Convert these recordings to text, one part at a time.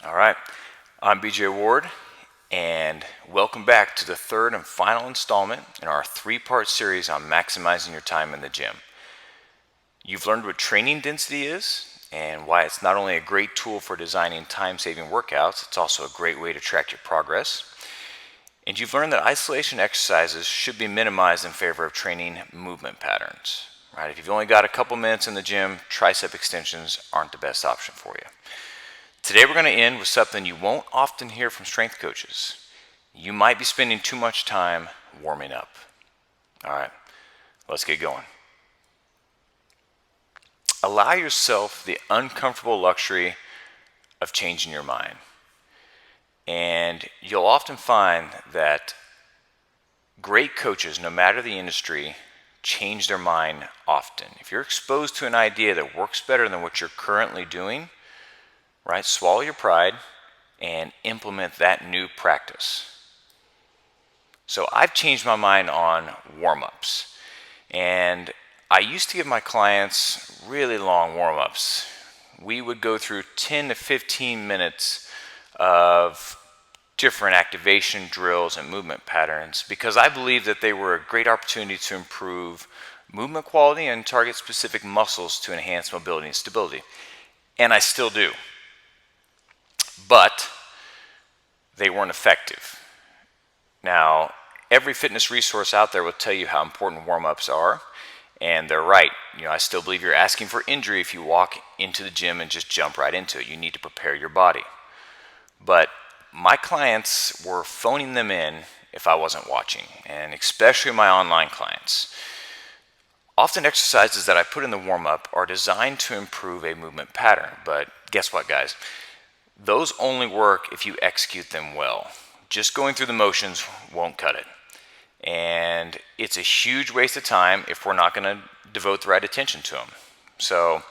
All right, I'm BJ Ward, and welcome back to the third and final installment in our three-part series on maximizing your time in the gym. You've learned what training density is and why it's not only a great tool for designing time-saving workouts, it's also a great way to track your progress. And you've learned that isolation exercises should be minimized in favor of training movement patterns. Right? If you've only got a couple minutes in the gym, tricep extensions aren't the best option for you. Today we're going to end with something you won't often hear from strength coaches. You might be spending too much time warming up. All right, let's get going. Allow yourself the uncomfortable luxury of changing your mind. And you'll often find that great coaches, no matter the industry, change their mind often. If you're exposed to an idea that works better than what you're currently doing, right, swallow your pride and implement that new practice. So I've changed my mind on warm-ups. And I used to give my clients really long warm-ups. We would go through 10 to 15 minutes of different activation drills and movement patterns because I believed that they were a great opportunity to improve movement quality and target specific muscles to enhance mobility and stability. And I still do. But they weren't effective. Now, every fitness resource out there will tell you how important warm-ups are, and they're right. I still believe you're asking for injury if you walk into the gym and just jump right into it. You need to prepare your body. But my clients were phoning them in if I wasn't watching, and especially my online clients. Often exercises that I put in the warm-up are designed to improve a movement pattern, but guess what, guys? Those only work if you execute them well. Just going through the motions won't cut it. And it's a huge waste of time if we're not going to devote the right attention to them. So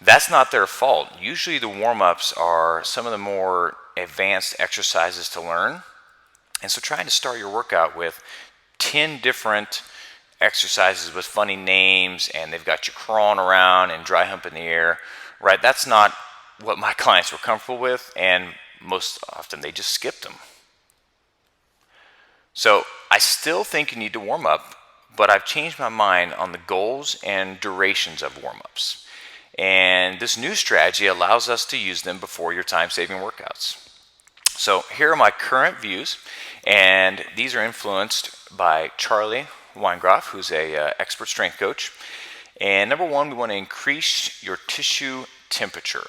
that's not their fault. Usually the warm-ups are some of the more advanced exercises to learn. And so trying to start your workout with 10 different exercises with funny names and they've got you crawling around and dry hump in the air, right? That's not what my clients were comfortable with, and most often they just skipped them. So I still think you need to warm up, but I've changed my mind on the goals and durations of warm-ups. And this new strategy allows us to use them before your time-saving workouts. So here are my current views, and these are influenced by Charlie Weingroff, who's an expert strength coach. And number one, we want to increase your tissue temperature.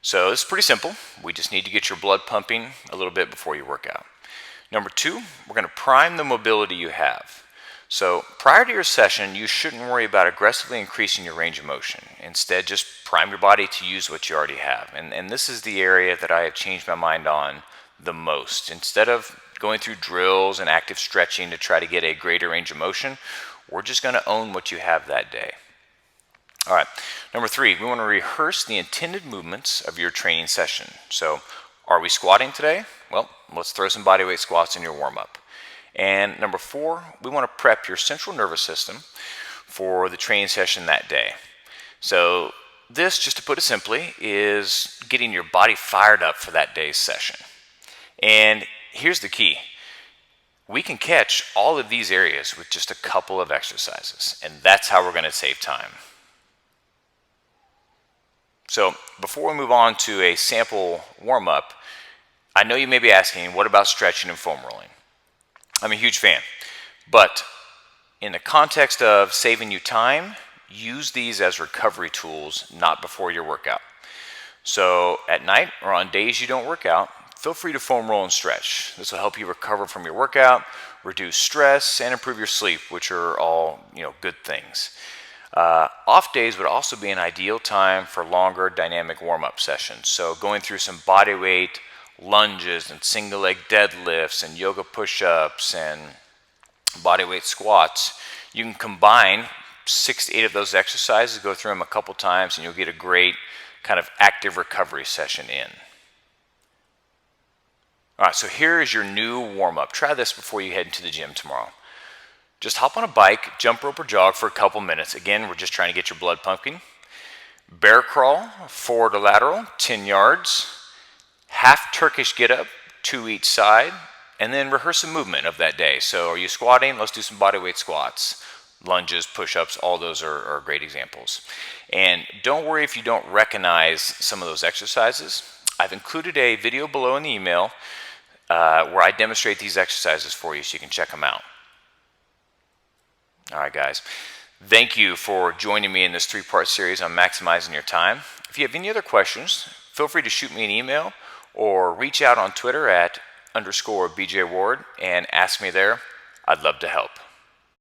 So it's pretty simple. We just need to get your blood pumping a little bit before you work out. Number two, we're going to prime the mobility you have. So prior to your session, you shouldn't worry about aggressively increasing your range of motion. Instead, just prime your body to use what you already have. And this is the area that I have changed my mind on the most. Instead of going through drills and active stretching to try to get a greater range of motion, we're just going to own what you have that day. All right, number three, we want to rehearse the intended movements of your training session. So are we squatting today? Well, let's throw some bodyweight squats in your warm-up. And number four, we want to prep your central nervous system for the training session that day. So this, just to put it simply, is getting your body fired up for that day's session. And here's the key. We can catch all of these areas with just a couple of exercises, and that's how we're going to save time. So before we move on to a sample warm-up, I know you may be asking, what about stretching and foam rolling? I'm a huge fan, but in the context of saving you time, use these as recovery tools, not before your workout. So at night or on days you don't work out, feel free to foam roll and stretch. This will help you recover from your workout, reduce stress, and improve your sleep, which are all good things. Off days would also be an ideal time for longer dynamic warm-up sessions. So going through some body weight lunges and single leg deadlifts and yoga push-ups and body weight squats, you can combine 6 to 8 of those exercises, go through them a couple times, and you'll get a great kind of active recovery session in. All right, so here is your new warm-up. Try this before you head into the gym tomorrow. Just hop on a bike, jump rope or jog for a couple minutes. Again, we're just trying to get your blood pumping. Bear crawl, forward or lateral, 10 yards. half Turkish get up, 2 each side, and then rehearse a movement of that day. So are you squatting? Let's do some bodyweight squats. Lunges, push-ups, all those are great examples. And don't worry if you don't recognize some of those exercises. I've included a video below in the email where I demonstrate these exercises for you so you can check them out. All right, guys. Thank you for joining me in this 3-part series on maximizing your time. If you have any other questions, feel free to shoot me an email or reach out on Twitter at _BJ Ward and ask me there. I'd love to help.